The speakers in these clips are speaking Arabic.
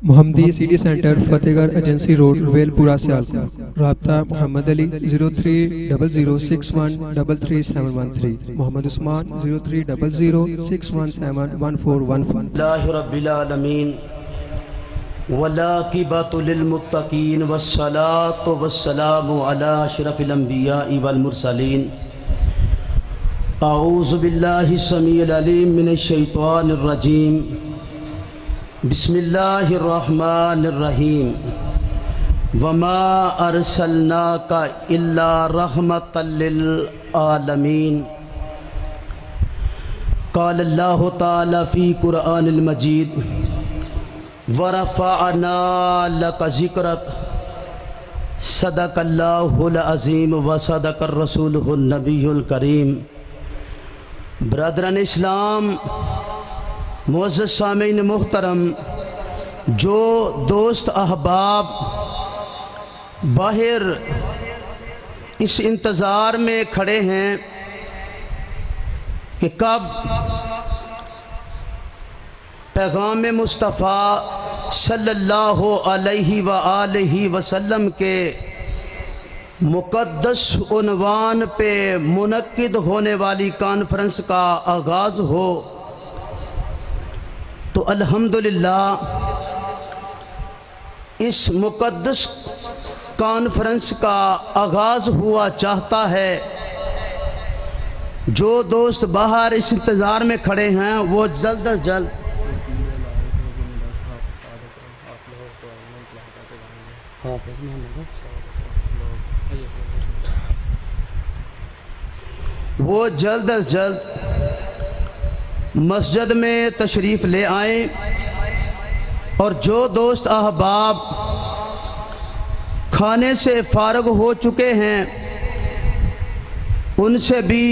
محمدی سٹی سینٹر فتح گڑھ ایجنسی روڈ ویل پورہ سیالکوٹ۔ رابطہ محمد علی 030061337113، محمد عثمان 030061711415۔ اللہ رب العالمین والعاقبۃ للمتقین والصلاۃ والسلام علی اشرف الانبیاء والمرسلین۔ اعوذ باللہ السمیع العلیم من الشیطان الرجیم، بسم اللہ الرحمن الرحیم۔ وما ارسلناک الا رحمۃ للعالمین۔ قال اللہ تعالی فی قرآن المجید ورفعنا لک ذکرک، صدق اللہ العظیم وصدق الرسول النبی الکریم۔ برادران اسلام، معزز سامعین محترم، جو دوست احباب باہر اس انتظار میں کھڑے ہیں کہ کب پیغام مصطفیٰ صلی اللہ علیہ وآلہ وسلم کے مقدس عنوان پہ منعقد ہونے والی کانفرنس کا آغاز ہو، تو الحمدللہ اس مقدس کانفرنس کا آغاز ہوا چاہتا ہے۔ جو دوست باہر اس انتظار میں کھڑے ہیں وہ جلد از جلد مسجد میں تشریف لے آئیں، اور جو دوست احباب کھانے سے فارغ ہو چکے ہیں ان سے بھی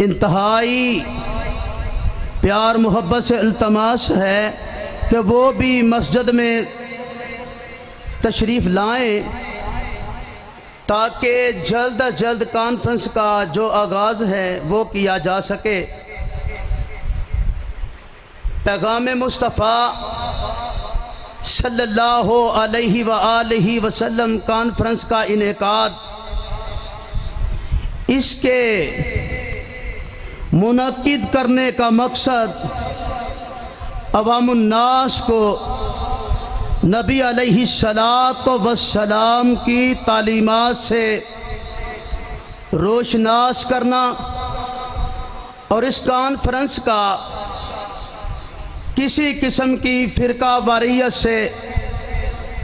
انتہائی پیار محبت سے التماس ہے کہ وہ بھی مسجد میں تشریف لائیں، تاکہ جلد از جلد کانفرنس کا جو آغاز ہے وہ کیا جا سکے۔ پیغام مصطفیٰ صلی اللہ علیہ وآلہ وسلم کانفرنس کا انعقاد، اس کے منعقد کرنے کا مقصد عوام الناس کو نبی علیہ السلام کی تعلیمات سے روشناس کرنا، اور اس کانفرنس کا کسی قسم کی فرقہ واریت سے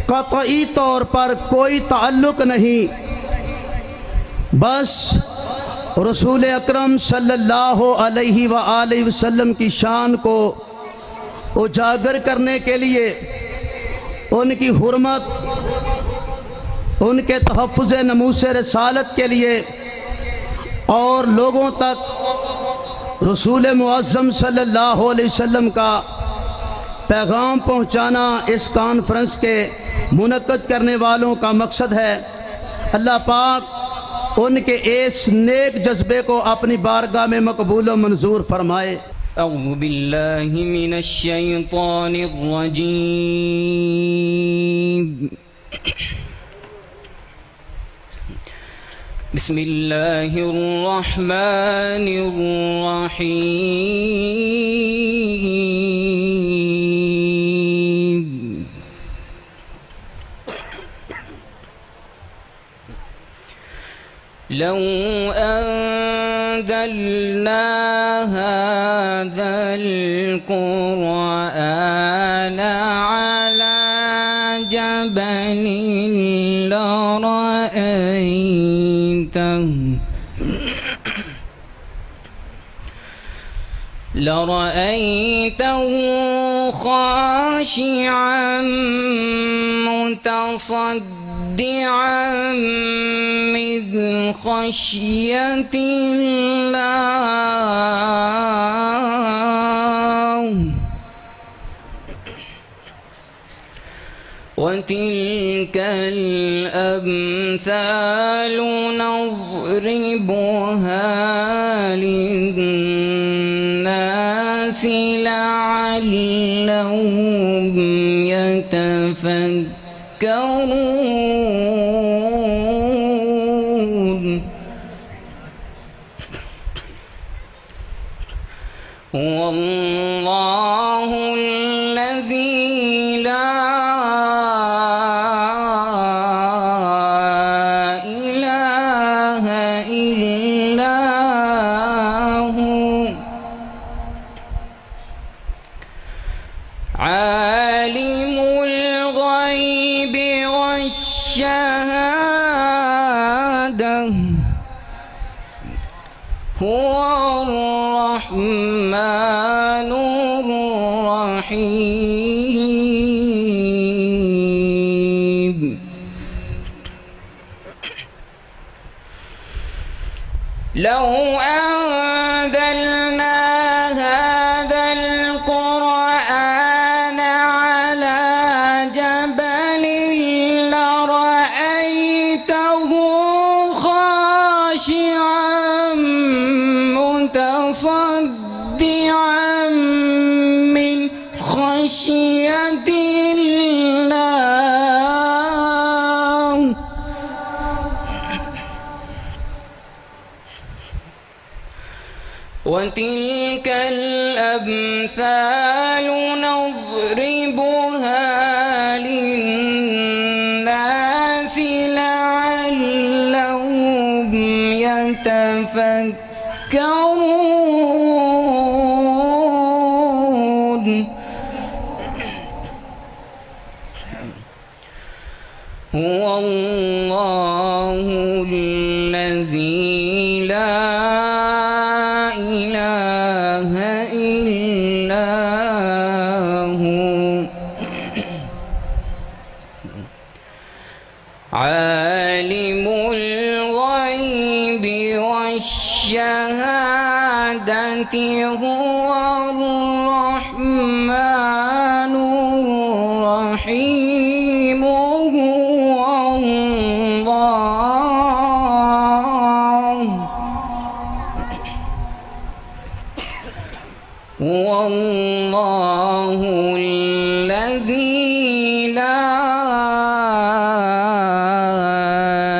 قطعی طور پر کوئی تعلق نہیں، بس رسول اکرم صلی اللہ علیہ وآلہ وسلم کی شان کو اجاگر کرنے کے لیے، ان کی حرمت، ان کے تحفظ ناموس رسالت کے لیے، اور لوگوں تک رسول معظم صلی اللہ علیہ وسلم کا پیغام پہنچانا اس کانفرنس کے منعقد کرنے والوں کا مقصد ہے۔ اللہ پاک ان کے اس نیک جذبے کو اپنی بارگاہ میں مقبول و منظور فرمائے۔ اعوذ باللہ من الشیطان الرجیم، بسم اللہ الرحمن الرحیم۔ لو أنزلنا هذا القرآن على جبل لرأيته خاشعا متصدعا من خشية الله، وتلك الأمثال نضربها للناس لعلهم لعلهم يتفكرون هو الله الذي لا إله إلا هو عالم الغيب والشهادة هو الرحمن الرحيم لو أنزلنا هذا القرآن على جبل لرأيته خاشعا متصدعا من خشية الله وتلك الأمثال نضربها للناس لعلهم يتفكرون هو الله الذي لا إله إلا هو عالم الغيب والشهادة هو الرحمن الرحيم هو الله الذي لا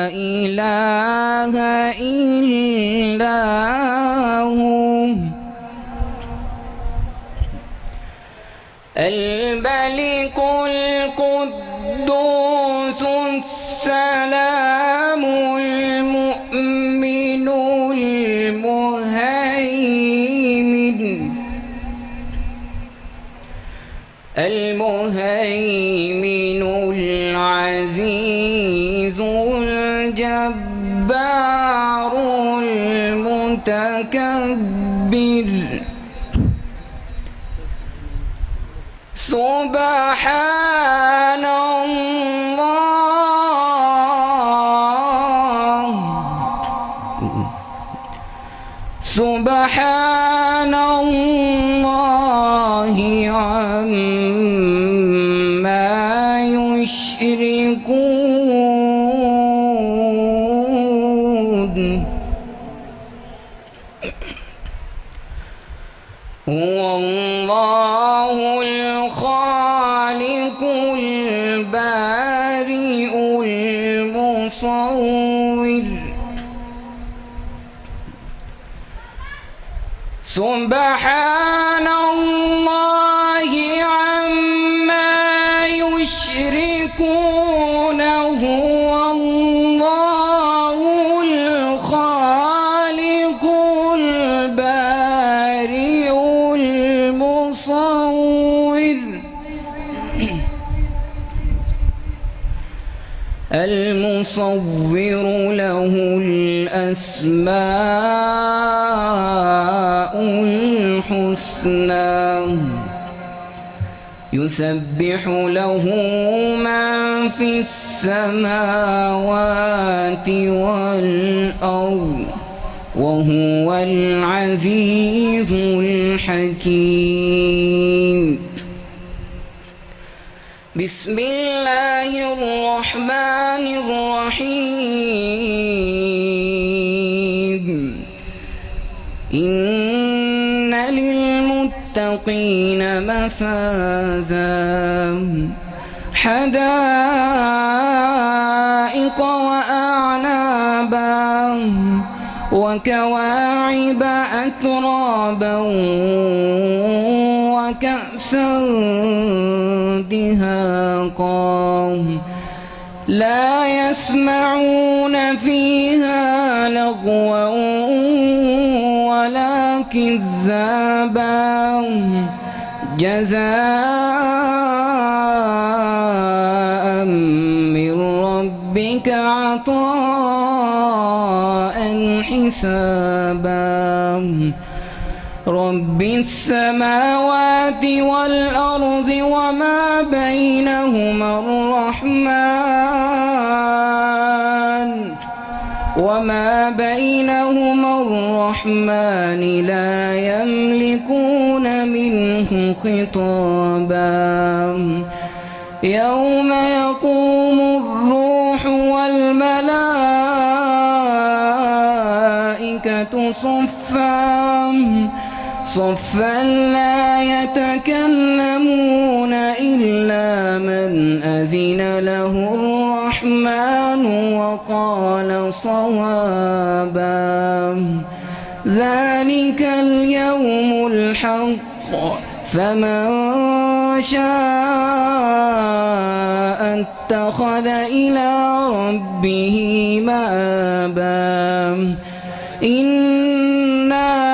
إله إلا هو الملك القدوس السلام المؤمن المهيمن العزيز الجبار المتكبر سبحان الله سبحان الله عما يشركون هو الله الخالق البارئ المصور سبحان الله عما يشركون هو الله الخالق البارئ المصور المصور له الأسماء الحسنى يسبح له من في السماوات والأرض وهو العزيز الحكيم بسم الله الرحمن الرحيم إن للمتقين أفافا حدائق وأعنابا وكواعب أترابا وكأسا دهاقا لا يسمعون فيها لغوا ولا كذابا جزاء من ربك عطاء حسابا رب السماوات والأرض وما بينهما الرحمن لا يملكون منه خطابا يوم يقوم الروح والملائكة صفا لا يتكلمون إلا من أذن له الرحمن وقال صوابا ذلك اليوم الحق فمن شاء اتخذ إلى ربه مآبا إنا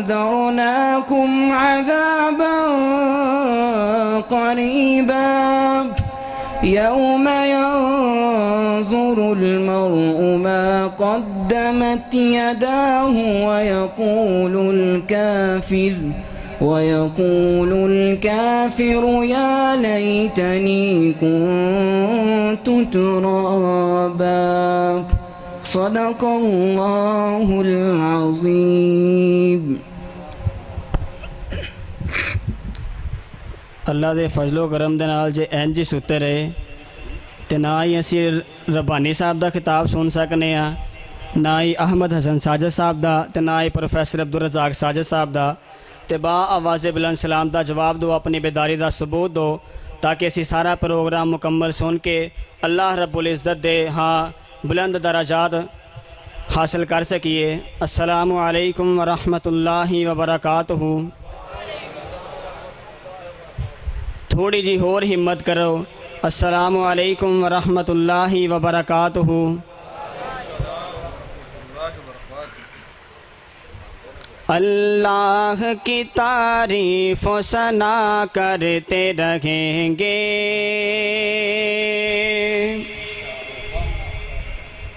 أنذرناكم عذابا قريبا يوم ينظر المرء ما قدمت يداه ويقول الكافر يا ليتني كنت ترابا صدق الله العظيم اللہ دے فضل و کرم دے نال جے انج ہی ستے رہے تے نہ ہی اسی ربانی صاحب دا خطاب سن سکنے ہاں نہ ہی احمد حسن ساجد صاحب دا تے نہ ہی پروفیسر عبدالرزاق ساجد صاحب دا تے با آواز بلند سلام دا جواب دو اپنی بیداری دا ثبوت دو تاکہ اسی سارا پروگرام مکمل سن کے اللہ رب العزت دے ہاں بلند درجات حاصل کر سکیے السلام علیکم ورحمۃ اللہ وبرکاتہ تھوڑی جی اور ہمت کرو السلام علیکم ورحمۃ اللہ وبرکاتہ اللہ کی تعریف و ثنا کرتے رہیں گے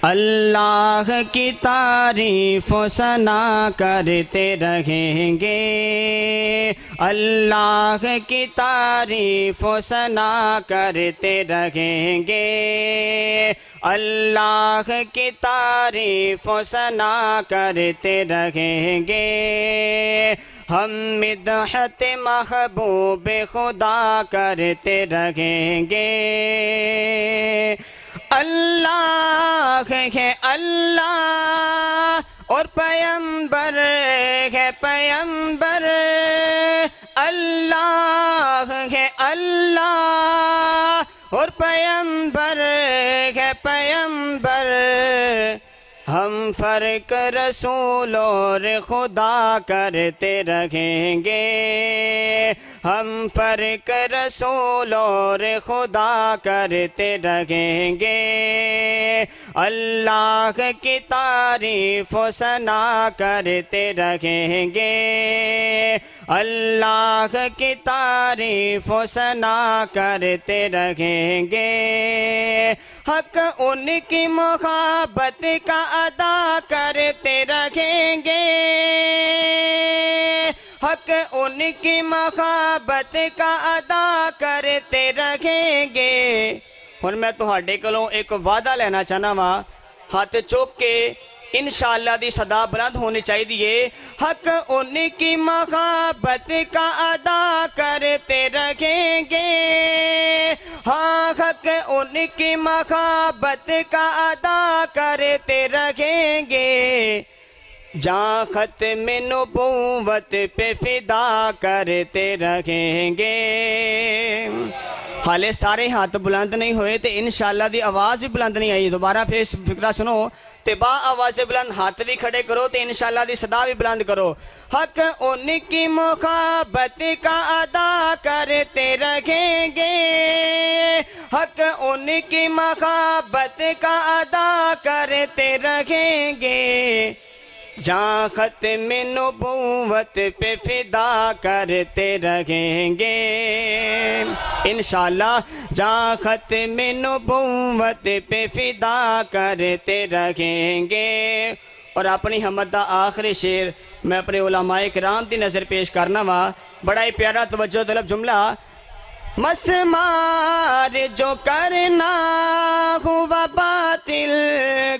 اللہ کی تعریف و ثنا کرتے رہیں گے اللہ کی تعریف و ثنا کرتے رہیں گے اللہ کی تعریف و ثنا کرتے رہیں گے ہم مدحت محبوب خدا کرتے رہیں گے اللہ ہے اللہ اور پیمبر ہے پیمبر اللہ ہے اللہ اور پیمبر ہے پیمبر ہم فرق رسول اور خدا کرتے رہیں گے ہم فرق رسول اور خدا کرتے رہیں گے اللہ کی تعریف و ثنا کرتے رہیں گے اللہ کی تعریف و ثنا کرتے رہیں گے حق ان کی محبت کا ادا کرتے رہیں گے حق ان کی محبت کا ادا کرتے رہیں گے اور میں تہاڈے کولوں ایک وعدہ لینا چاہنا وا ہاتھ چوک کے انشاءاللہ دی صدا بلند ہونی چاہیے حق ان کی محبت کا ادا کرتے رہیں گے ہاں حق ان کی محبت کا ادا کرتے رہیں گے جہاں ختم نبوت پہ فدا کرتے رہیں گے. حالے سارے ہاتھ بلند نہیں ہوئے تو انشاءاللہ دی آواز بھی بلند نہیں آئی. دوبارہ پھر فکرہ سنو تے با آواز بلند ہاتھ بھی کھڑے کرو تے انشاءاللہ دی صدا بھی بلند کرو. حق ان کی محبت کا ادا کرتے رہیں گے. حق ان کی محبت کا ادا کرتے رہیں گے. جہاں ختم نبوت پہ فدا کرتے رہیں گے. انشاءاللہ جہاں ختم نبوت پہ فدا کرتے رہیں گے. اور اپنی حمد دا آخری شعر میں اپنے علماء کرام دی نظر پیش کرنا وا. بڑا ہی پیارا توجہ طلب جملہ. مسمار جو کرنا ہوا باطل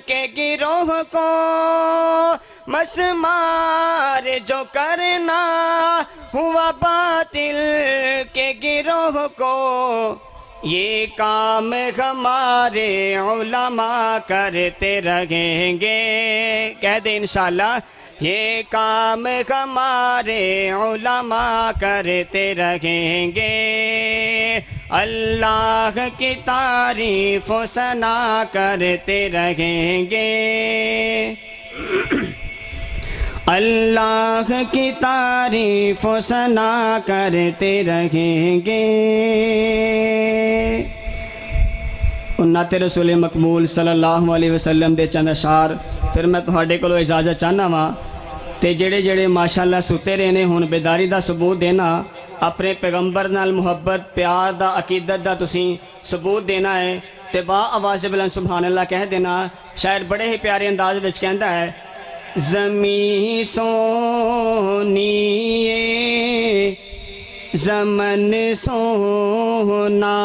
کے گروہ کو, مسمار جو کرنا ہوا باطل کے گروہ کو, یہ کام ہمارے علماء کرتے رہیں گے. کہہ دیں انشاءاللہ یہ کام ہمارے علماء کرتے رہیں گے. اللہ کی تعریف و ثنا کرتے رہیں گے. اللہ کی تعریف و ثنا کرتے رہیں گے. نعت رسول مقبول صلی اللہ علیہ وسلم دے چند اشعار پھر میں تہاڈے کولوں اجازت چاہنا وا. تے جڑے جڑے ماشاءاللہ ستے رہے نے ہن بیداری دا ثبوت دینا, اپنے پیغمبر نال محبت پیار دا عقیدت دا تسیں ثبوت دینا ہے. تے با آواز بلند سبحان اللہ کہہ دینا. شاعر بڑے ہی پیارے انداز وچ کہندا ہے, زمین سونی زمن سونا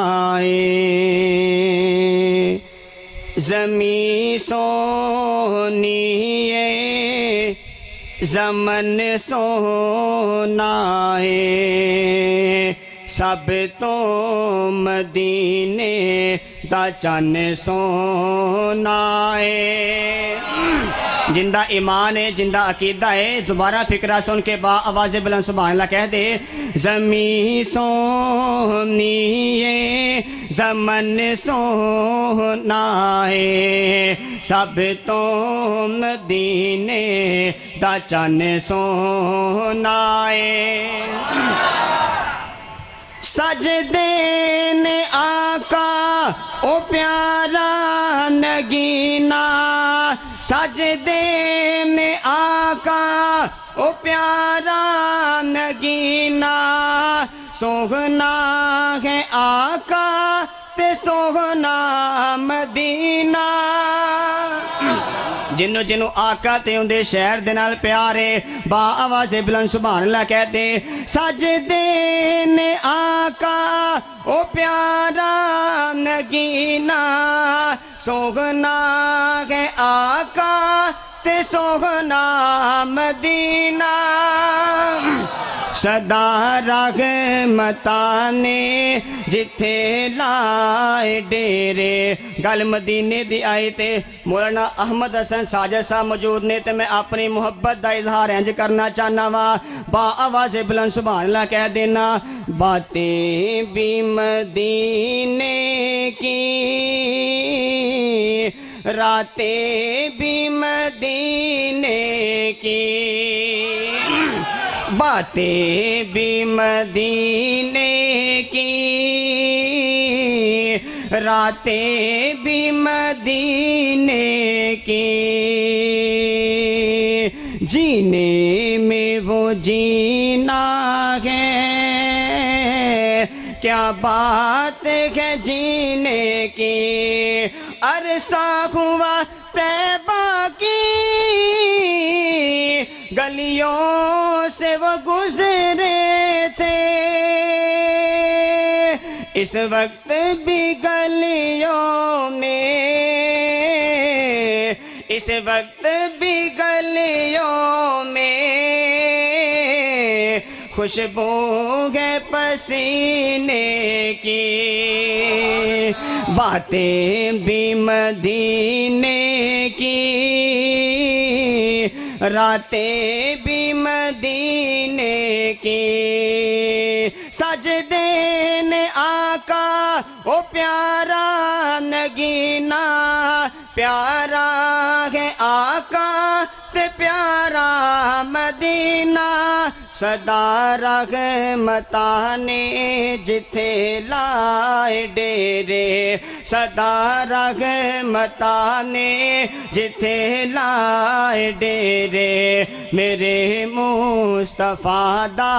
زمین سونی زمن سونا سب تو مدینے دا چن سونا ہے. جندہ ایمان ہے, جندہ عقیدہ ہے. دوبارہ فکرہ سن کے با آواز بلند سبحان اللہ کہہ دے. زمین سونی ہے زمن سونا ہے, سب تو مدینے دا چن سونا ہے. سجدے نے آقا او پیارا نگینا, سجدے میں آقا او پیارا نگینا, سوہنا ہے آقا تے سوہنا مدینہ. جنوں جنوں آقا تے اندے شہر دے نال پیارے با آواز بلند سبحان اللہ کہتے. سجدے نے آقا او پیارا نگینا, سوہنا ہے آقا تے سوہنا مدینہ. صدا رحمتاں نے جتھے لائے ڈیرے. گل مدینے دی آئی تے مولانا احمد حسن ساجد صاحب موجود نے تے میں اپنی محبت دا اظہار انج کرنا چاہنا وا. با آواز بلند سبحان اللہ کہہ دینا. باتیں بھی مدینے کی, راتیں بھی مدینے کی, باتیں بھی مدینے کی, راتیں بھی مدینے کی. جینے میں وہ جینا ہے, کیا بات ہے جینے کی. عرصہ ہوا طیبہ کی گلیوں سے وہ گزرے تھے, اس وقت بھی گلیوں میں, اس وقت بھی گلیوں میں خوشبو ہے پسینے کی. باتیں بھی مدینے کی, راتیں بھی مدینے کی سجدے نے آقا او پیارا نگینا پیارا ہے آقا تے پیارا مدینہ صدا رحمتاں نے جتھے لائے ڈیرے صدا رحمتاں نے جتھے لائے ڈیرے میرے مصطفیٰ دا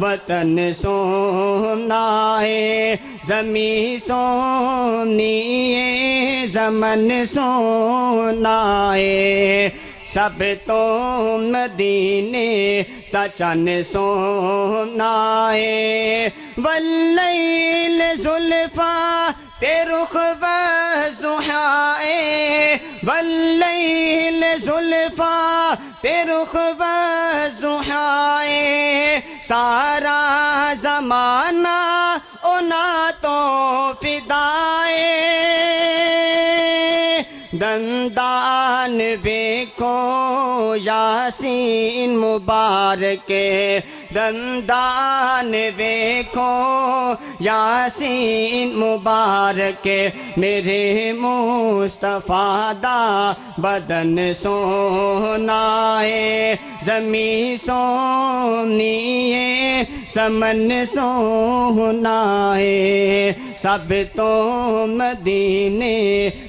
وطن سونا ہے زمین سونی ہے زمن سونا ہے سب تو مدینے تا چن سونا ہے واللیل زلفا تے رخ وضحائے واللیل زلفا تے رخ وضحائے سارا زمانہ اونا تو فدائے دندان ویکھو یاسین مبارک دندان ویکھو یاسین مبارک میرے مصطفیٰ دا بدن سونا ہے زمین سونی ہے سمن سونا ہے سب تو مدینے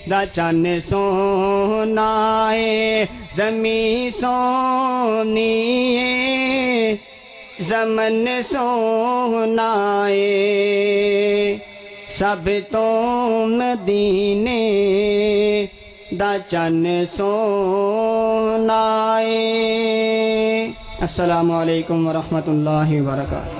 دا چن سونا ہے زمین سونی ہے زمن سونا ہے سب تو مدینے دا چن سونا ہے۔ السلام علیکم ورحمۃ اللہ وبرکاتہ۔